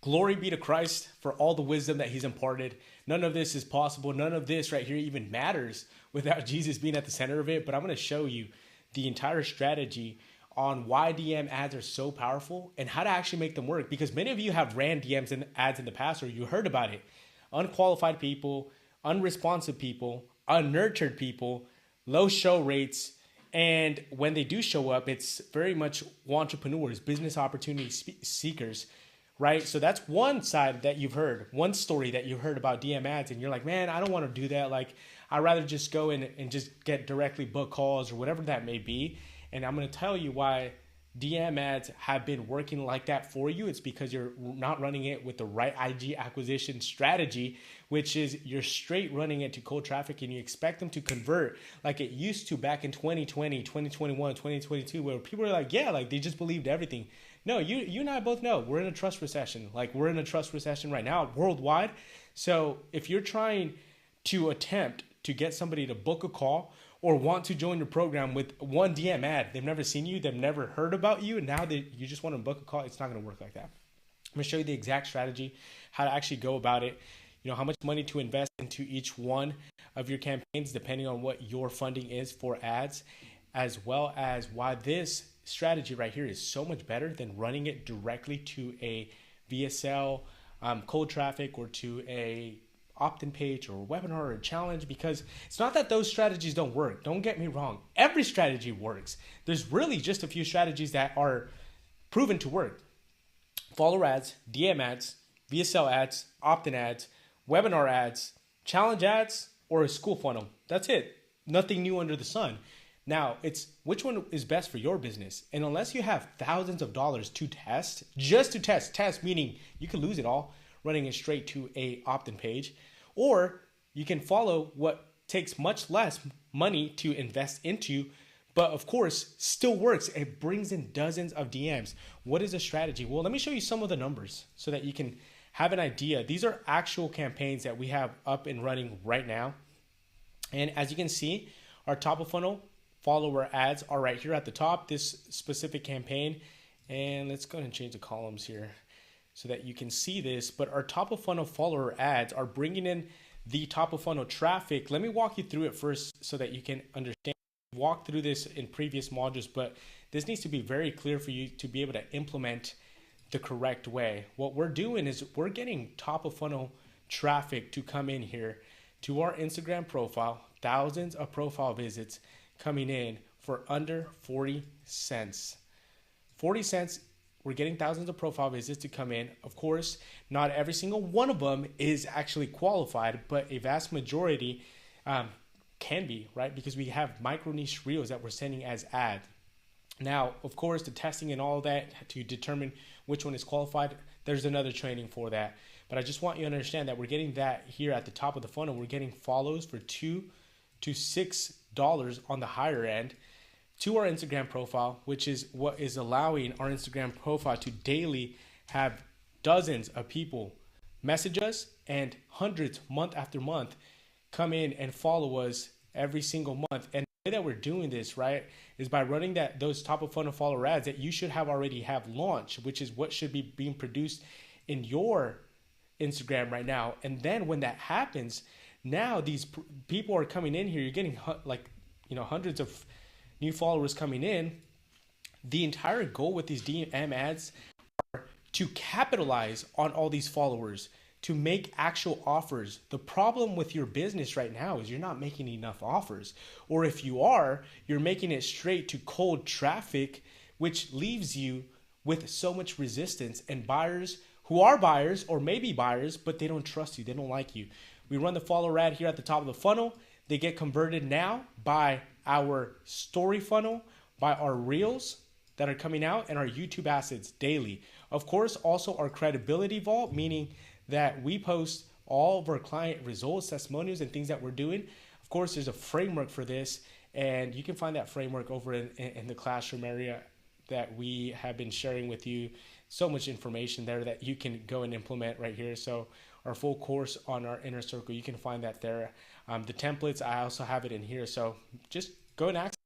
Glory be to Christ for all the wisdom that he's imparted. None of this is possible. None of this right here even matters without Jesus being at the center of it. But I'm going to show you the entire strategy on why DM ads are so powerful and how to actually make them work. Because many of you have ran DMs and ads in the past, or you heard about it. Unqualified people, unresponsive people, unnurtured people, low show rates. And when they do show up, it's very much entrepreneurs, business opportunity seekers, right? So that's one side that you've heard, one story that you've heard about DM ads, and you're like, man, I don't want to do that. Like, I'd rather just go in and just get directly book calls or whatever that may be. And I'm going to tell you why DM ads have been working like that for you. It's because you're not running it with the right IG acquisition strategy, which is you're straight running it to cold traffic and you expect them to convert like it used to back in 2020, 2021, 2022, where people were like, yeah, like they just believed everything. No, you and I both know we're in a trust recession. Like we're in a trust recession right now worldwide. So if you're trying to attempt to get somebody to book a call or want to join your program with one DM ad, they've never seen you, they've never heard about you, and now you just want to book a call, it's not going to work like that. I'm going to show you the exact strategy, how to actually go about it, how much money to invest into each one of your campaigns, depending on what your funding is for ads, as well as why this strategy right here is so much better than running it directly to a VSL, cold traffic, or to a opt-in page or a webinar or a challenge, because it's not that those strategies don't work. Don't get me wrong. Every strategy works. There's really just a few strategies that are proven to work. Follower ads, DM ads, VSL ads, opt-in ads, webinar ads, challenge ads, or a school funnel. That's it. Nothing new under the sun. Now, it's which one is best for your business. And unless you have thousands of dollars to test, just to test meaning you could lose it all running it straight to a opt-in page, or you can follow what takes much less money to invest into, but of course still works. It brings in dozens of DMs. What is a strategy? Well, let me show you some of the numbers so that you can have an idea. These are actual campaigns that we have up and running right now. And as you can see, our top of funnel follower ads are right here at the top, this specific campaign. And let's go ahead and change the columns here so that you can see this. But our top of funnel follower ads are bringing in the top of funnel traffic. Let me walk you through it first so that you can understand. Walk through this in previous modules, but this needs to be very clear for you to be able to implement the correct way. What we're doing is we're getting top of funnel traffic to come in here to our Instagram profile, thousands of profile visits coming in for under 40 cents. 40 cents. We're getting thousands of profile visits to come in. Of course, not every single one of them is actually qualified, but a vast majority can be, right? Because we have micro niche reels that we're sending as ad. Now, of course, the testing and all that to determine which one is qualified, there's another training for that. But I just want you to understand that we're getting that here at the top of the funnel. We're getting follows for $2 to $6 on the higher end to our Instagram profile, which is what is allowing our Instagram profile to daily have dozens of people message us and hundreds month after month come in and follow us every single month. And the way that we're doing this, right, is by running those top of funnel follower ads that you should have already have launched, which is what should be being produced in your Instagram right now. And then when that happens, now these people are coming in here, you're getting hundreds of new followers coming in. The entire goal with these DM ads are to capitalize on all these followers, to make actual offers. The problem with your business right now is you're not making enough offers. Or if you are, you're making it straight to cold traffic, which leaves you with so much resistance and buyers who are buyers or maybe buyers, but they don't trust you. They don't like you. We run the follower ad here at the top of the funnel. They get converted now by our story funnel, by our reels that are coming out, and our YouTube assets daily. Of course, also our credibility vault, meaning that we post all of our client results, testimonials, and things that we're doing. Of course, there's a framework for this, and you can find that framework over in the classroom area that we have been sharing with you. So much information there that you can go and implement right here. So our full course on our inner circle, you can find that there. The templates, I also have it in here. So just go and access.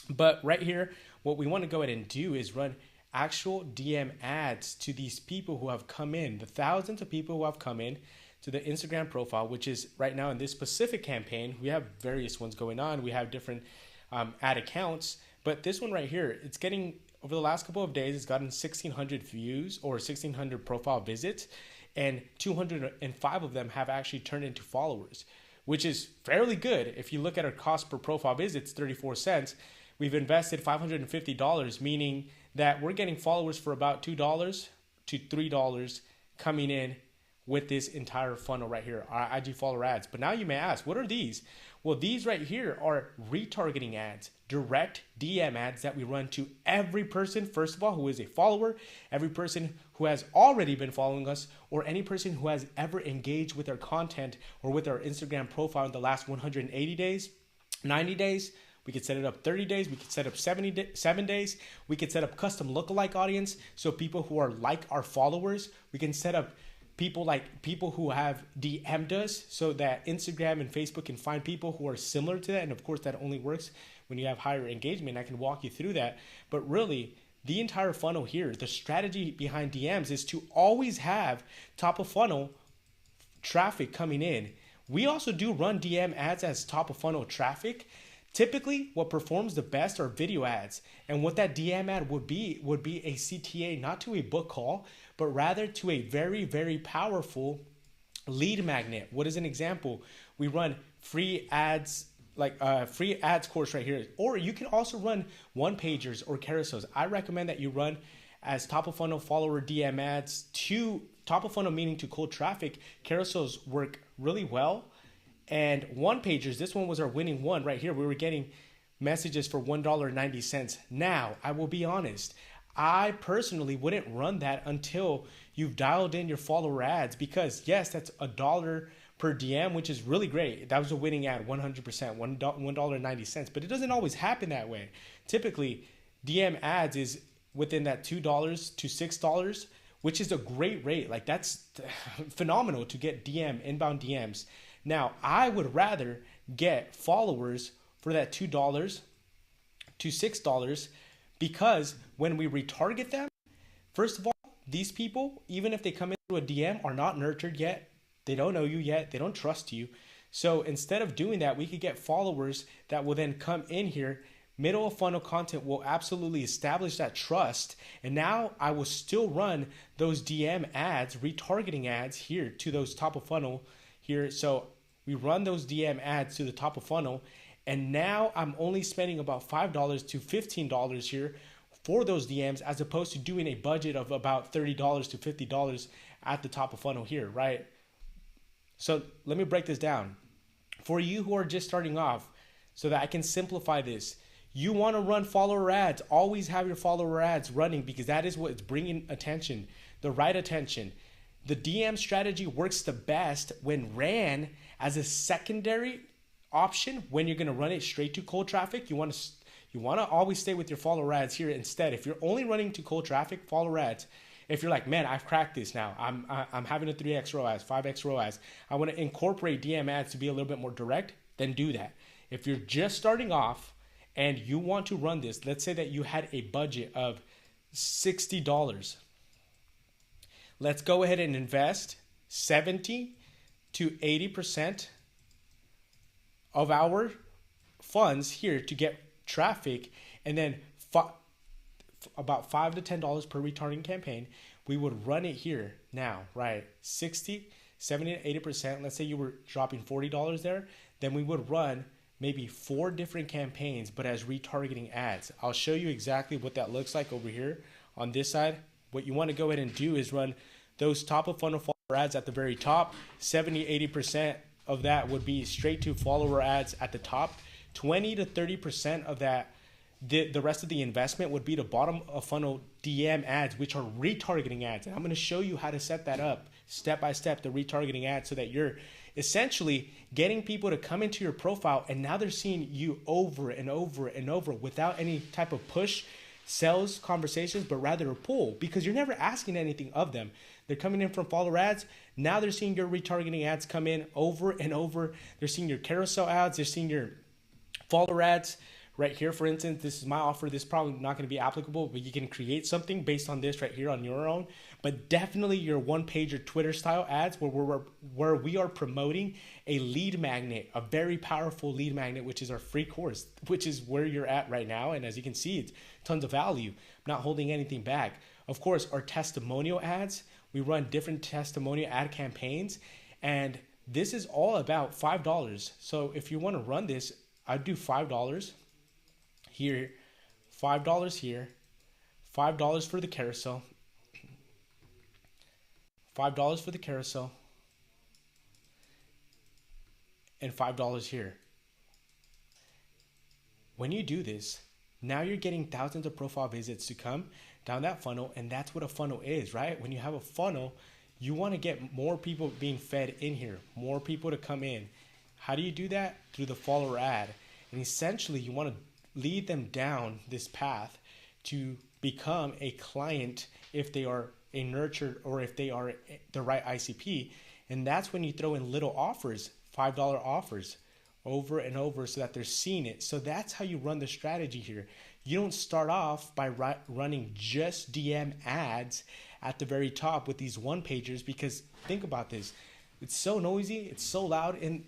But right here, what we want to go ahead and do is run actual DM ads to these people who have come in, the thousands of people who have come in to the Instagram profile, which is right now in this specific campaign. We have various ones going on. We have different ad accounts, but this one right here, it's getting, over the last couple of days, it's gotten 1,600 views or 1,600 profile visits, and 205 of them have actually turned into followers, which is fairly good. If you look at our cost per profile visit, it's 34 cents. We've invested $550, meaning that we're getting followers for about $2 to $3 coming in with this entire funnel right here, our IG follower ads. But now you may ask, what are these? Well, these right here are retargeting ads, direct DM ads that we run to every person, first of all, who is a follower, every person who has already been following us, or any person who has ever engaged with our content or with our Instagram profile in the last 180 days, 90 days. We could set it up 30 days. We could set up 7 days. We could set up custom lookalike audience. So people who are like our followers, we can set up people who have DM'd us so that Instagram and Facebook can find people who are similar to that. And of course, that only works when you have higher engagement. I can walk you through that. But really, the entire funnel here, the strategy behind DMs is to always have top of funnel traffic coming in. We also do run DM ads as top of funnel traffic. Typically, what performs the best are video ads. And what that DM ad would be a CTA, not to a book call, but rather to a very, very powerful lead magnet. What is an example? We run free ads, like free ads course right here. Or you can also run one pagers or carousels. I recommend that you run as top of funnel follower DM ads to top of funnel, meaning to cold traffic. Carousels work really well. And one pagers, this one was our winning one right here. We were getting messages for $1.90. Now, I will be honest, I personally wouldn't run that until you've dialed in your follower ads, because yes, that's $1 per DM, which is really great. That was a winning ad, 100%, $1.90, but it doesn't always happen that way. Typically, DM ads is within that $2 to $6, which is a great rate. Like, that's phenomenal to get inbound DMs. Now, I would rather get followers for that $2 to $6, because when we retarget them, first of all, these people, even if they come into a DM, are not nurtured yet. They don't know you yet. They don't trust you. So instead of doing that, we could get followers that will then come in here. Middle of funnel content will absolutely establish that trust. And now I will still run those DM ads, retargeting ads here to those top of funnel here. So we run those DM ads to the top of funnel. And now I'm only spending about $5 to $15 here for those DMs, as opposed to doing a budget of about $30 to $50 at the top of funnel here, right? So let me break this down. For you who are just starting off, so that I can simplify this, you want to run follower ads. Always have your follower ads running, because that is what's bringing attention, the right attention. The DM strategy works the best when ran as a secondary option. When you're going to run it straight to cold traffic, you want to always stay with your follower ads here instead. If you're only running to cold traffic, follower ads. If you're like, man, I've cracked this now. I'm having a 3x ROAS, 5x ROAS. I want to incorporate DM ads to be a little bit more direct, then do that. If you're just starting off and you want to run this, let's say that you had a budget of $60. Let's go ahead and invest 70 to 80% of our funds here to get traffic, and then about $5 to $10 per retargeting campaign. We would run it here now, right? 60, 70 to 80%. Let's say you were dropping $40 there. Then we would run maybe 4 different campaigns, but as retargeting ads. I'll show you exactly what that looks like over here on this side. What you want to go ahead and do is run those top of funnel follower ads at the very top. 70, 80% of that would be straight to follower ads at the top. 20 to 30% of that, the rest of the investment would be the bottom of funnel DM ads, which are retargeting ads. And I'm going to show you how to set that up step by step, the retargeting ads, so that you're essentially getting people to come into your profile, and now they're seeing you over and over and over without any type of push sales conversations, but rather a pull, because you're never asking anything of them. They're coming in from follower ads. Now they're seeing your retargeting ads come in over and over. They're seeing your carousel ads. They're seeing your follower ads right here, for instance, this is my offer. This is probably not going to be applicable, but you can create something based on this right here on your own. But definitely your one page or Twitter style ads where we are promoting a lead magnet, a very powerful lead magnet, which is our free course, which is where you're at right now. And as you can see, it's tons of value. I'm not holding anything back. Of course, our testimonial ads, we run different testimonial ad campaigns, and this is all about $5. So if you want to run this, I'd do $5 here, $5 here, $5 for the carousel, $5 for the carousel, and $5 here. When you do this, now you're getting thousands of profile visits to come down that funnel, and that's what a funnel is, right? When you have a funnel, you want to get more people being fed in here, more people to come in. How do you do that? Through the follower ad. And essentially, you want to lead them down this path to become a client if they are a nurtured or if they are the right ICP. And that's when you throw in little offers, $5 offers over and over so that they're seeing it. So that's how you run the strategy here. You don't start off by running just DM ads at the very top with these one pagers, because think about this. It's so noisy, it's so loud in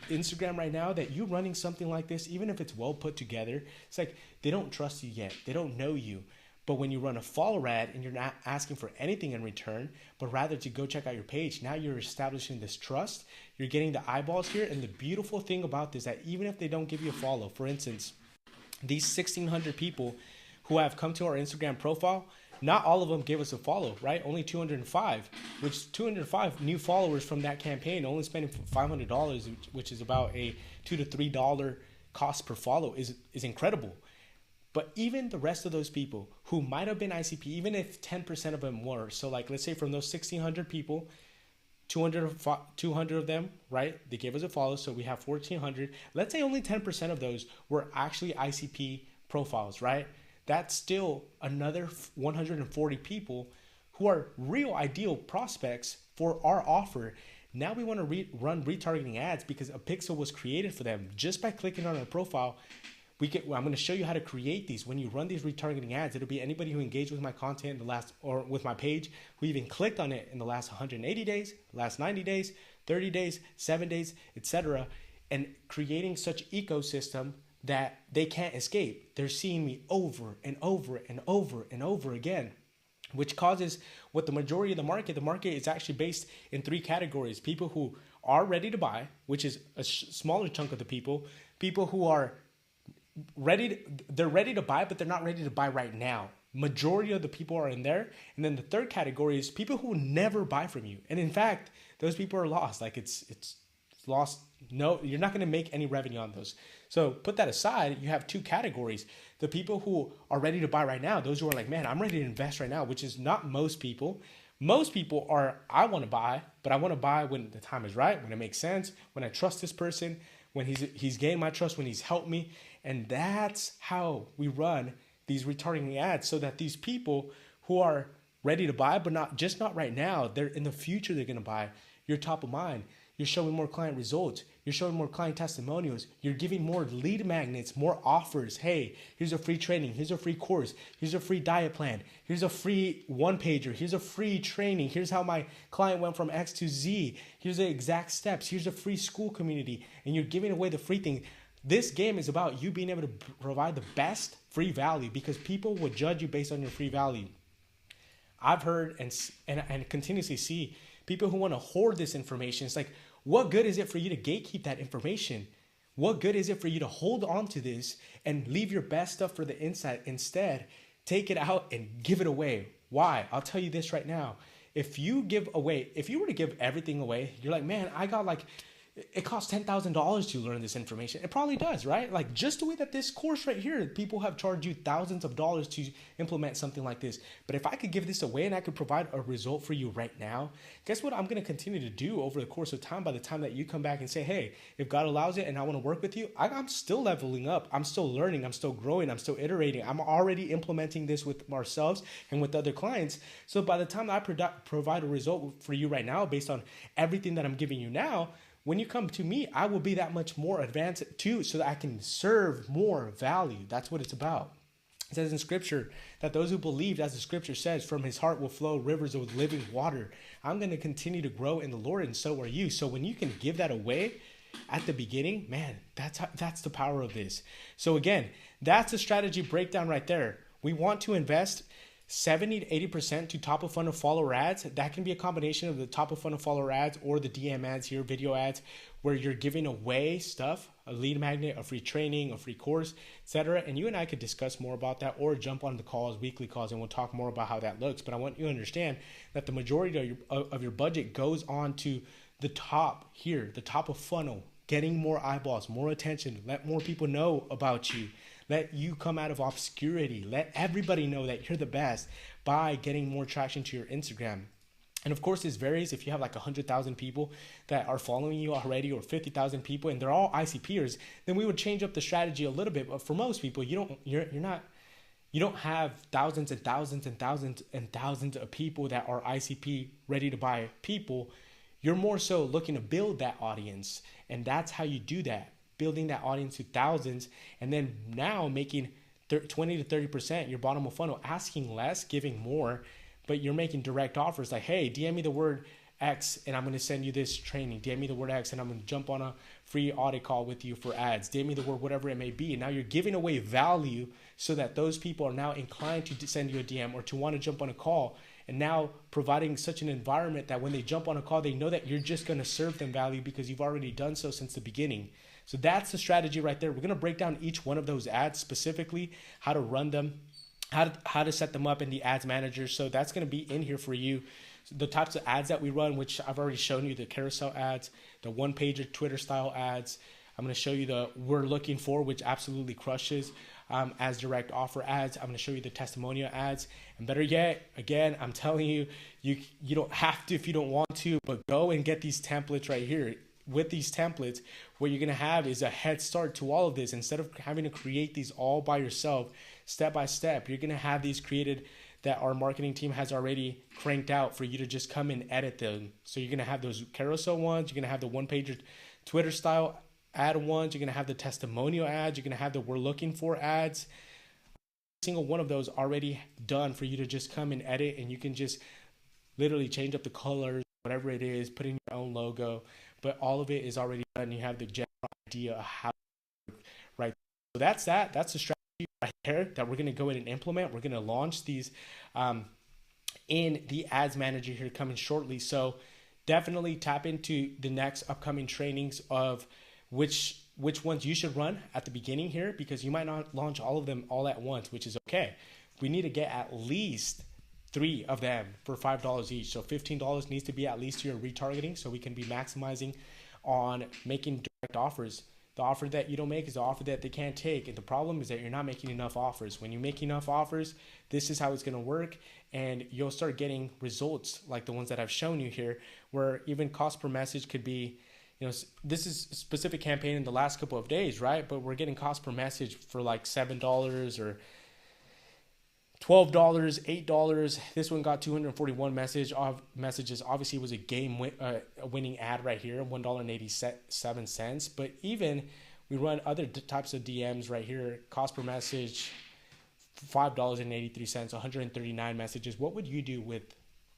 Instagram right now that you running something like this, even if it's well put together, it's like they don't trust you yet. They don't know you. But when you run a follower ad and you're not asking for anything in return, but rather to go check out your page, now you're establishing this trust. You're getting the eyeballs here. And the beautiful thing about this, that even if they don't give you a follow, for instance, these 1,600 people who have come to our Instagram profile, not all of them gave us a follow, right? Only 205, which 205 new followers from that campaign, only spending $500, which is about a $2 to $3 cost per follow, is incredible. But even the rest of those people who might have been ICP, even if 10% of them were, so like let's say from those 1,600 people, 200 of them, right? They gave us a follow, so we have 1,400. Let's say only 10% of those were actually ICP profiles, right? That's still another 140 people who are real ideal prospects for our offer. Now we want to run retargeting ads because a pixel was created for them just by clicking on our profile. I'm going to show you how to create these. When you run these retargeting ads, it'll be anybody who engaged with my content in the last, or with my page, who even clicked on it in the last 180 days, last 90 days, 30 days, 7 days, etc. And creating such ecosystem that they can't escape. They're seeing me over and over and over and over again, which causes what the majority of the market is actually based in 3 categories. People who are ready to buy, which is a smaller chunk of the people who are they're ready to buy, but they're not ready to buy right now. Majority of the people are in there. And then the third category is people who never buy from you. And in fact, those people are lost. Like it's lost. No, you're not going to make any revenue on those. So put that aside, you have 2 categories. The people who are ready to buy right now, those who are like, man, I'm ready to invest right now, which is not most people. Most people are, I want to buy, but I want to buy when the time is right, when it makes sense, when I trust this person, when he's gained my trust, when he's helped me. And that's how we run these retargeting ads, so that these people who are ready to buy, but not right now, they're in the future, they're going to buy. You're top of mind. You're showing more client results. You're showing more client testimonials. You're giving more lead magnets, more offers. Hey, here's a free training. Here's a free course. Here's a free diet plan. Here's a free one-pager. Here's a free training. Here's how my client went from X to Z. Here's the exact steps. Here's a free Skool community. And you're giving away the free thing. This game is about you being able to provide the best free value, because people will judge you based on your free value. I've heard and continuously see people who want to hoard this information. It's like, what good is it for you to gatekeep that information? What good is it for you to hold on to this and leave your best stuff for the inside? Instead, take it out and give it away. Why? I'll tell you this right now. If you were to give everything away, you're like, man, I got like, it costs $10,000 to learn this information. It probably does, right? Like just the way that this course right here, people have charged you thousands of dollars to implement something like this. But if I could give this away and I could provide a result for you right now, guess what I'm going to continue to do over the course of time? By the time that you come back and say, hey, if God allows it and I want to work with you, I'm still leveling up. I'm still learning. I'm still growing. I'm still iterating. I'm already implementing this with ourselves and with other clients. So by the time I provide a result for you right now, based on everything that I'm giving you now, when you come to me, I will be that much more advanced too, so that I can serve more value. That's what it's about. It says in scripture that those who believed, as the scripture says, from his heart will flow rivers of living water. I'm going to continue to grow in the Lord, and so are you. So when you can give that away at the beginning, man, that's the power of this. So again, that's a strategy breakdown right there. We want to invest 70 to 80% to top of funnel follower ads. That can be a combination of the top of funnel follower ads or the DM ads here, video ads, where you're giving away stuff, a lead magnet, a free training, a free course, etc. And you and I could discuss more about that, or jump on the calls, weekly calls, and we'll talk more about how that looks. But I want you to understand that the majority of your budget goes on to the top here, the top of funnel, getting more eyeballs, more attention, let more people know about you. Let you come out of obscurity. Let everybody know that you're the best by getting more traction to your Instagram. And of course, this varies. If you have like 100,000 people that are following you already, or 50,000 people, and they're all ICPers, then we would change up the strategy a little bit. But for most people, you don't have thousands and thousands and thousands and thousands of people that are ICP ready to buy people. You're more so looking to build that audience, and that's how you do that. Building that audience to thousands, and then now making 20 to 30% your bottom of funnel, asking less, giving more, but you're making direct offers like, hey, DM me the word X and I'm going to send you this training. DM me the word X and I'm going to jump on a free audit call with you for ads. DM me the word whatever it may be. And now you're giving away value so that those people are now inclined to send you a DM or to want to jump on a call, and now providing such an environment that when they jump on a call, they know that you're just going to serve them value because you've already done so since the beginning. So that's the strategy right there. We're going to break down each one of those ads specifically, how to run them, how to set them up in the ads manager. So that's going to be in here for you. So the types of ads that we run, which I've already shown you, the carousel ads, the one-pager Twitter style ads. I'm going to show you the we're looking for, which absolutely crushes as direct offer ads. I'm going to show you the testimonial ads. And better yet, again, I'm telling you, you don't have to if you don't want to, but go and get these templates right here. With these templates, what you're going to have is a head start to all of this. Instead of having to create these all by yourself, step by step, you're going to have these created that our marketing team has already cranked out for you to just come and edit them. So you're going to have those carousel ones. You're going to have the one-pager Twitter style ad ones. You're going to have the testimonial ads. You're going to have the we're looking for ads. Every single one of those already done for you to just come and edit, and you can just literally change up the colors, whatever it is, put in your own logo. But all of it is already done. You have the general idea of how to work right. So that's that. That's the strategy right there that we're going to go in and implement. We're going to launch these in the ads manager here coming shortly. So definitely tap into the next upcoming trainings of which ones you should run at the beginning here, because you might not launch all of them all at once, which is okay. We need to get at least 3 of them for $5 each. So $15 needs to be at least your retargeting, so we can be maximizing on making direct offers. The offer that you don't make is the offer that they can't take. And the problem is that you're not making enough offers. When you make enough offers, this is how it's going to work. And you'll start getting results like the ones that I've shown you here, where even cost per message could be, this is a specific campaign in the last couple of days, right? But we're getting cost per message for like $7 or $12, $8. This one got 241 messages. Obviously, it was a winning ad right here, $1.87. But even we run other types of DMs right here. Cost per message, $5.83, 139 messages. What would you do with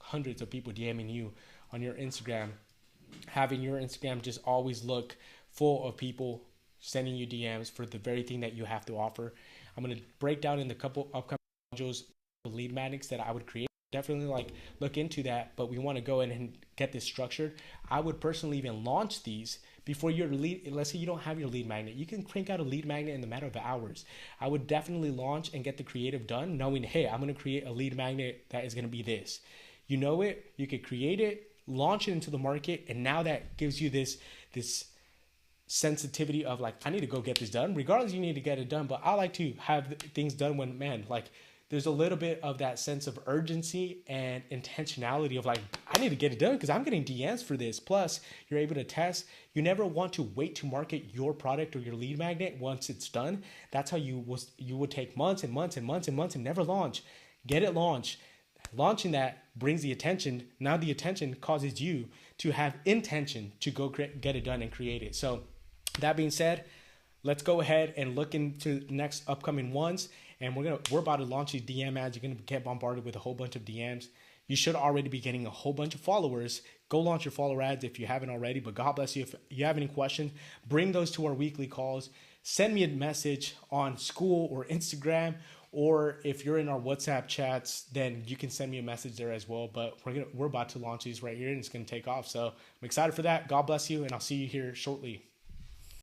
hundreds of people DMing you on your Instagram? Having your Instagram just always look full of people sending you DMs for the very thing that you have to offer. I'm going to break down in the couple upcoming modules lead magnets that I would create. Definitely look into that, but we want to go in and get this structured. I would personally even launch these before your lead. Let's say you don't have your lead magnet, you can crank out a lead magnet in the matter of hours. I would definitely launch and get the creative done, knowing, hey, I'm going to create a lead magnet that is going to be this. You know it, you could create it, launch it into the market, and now that gives you this sensitivity of like, I need to go get this done. Regardless, you need to get it done, but I like to have things done when, there's a little bit of that sense of urgency and intentionality of like, I need to get it done because I'm getting DMs for this. Plus, you're able to test. You never want to wait to market your product or your lead magnet once it's done. That's how you would take months and months and months and months and never launch. Get it launched. Launching that brings the attention. Now the attention causes you to have intention to go get it done and create it. So that being said, let's go ahead and look into the next upcoming ones. And we're about to launch these DM ads. You're going to get bombarded with a whole bunch of DMs. You should already be getting a whole bunch of followers. Go launch your follower ads if you haven't already. But God bless you. If you have any questions, bring those to our weekly calls. Send me a message on Skool or Instagram, or if you're in our WhatsApp chats, then you can send me a message there as well. But we're about to launch these right here, and it's going to take off. So I'm excited for that. God bless you, and I'll see you here shortly.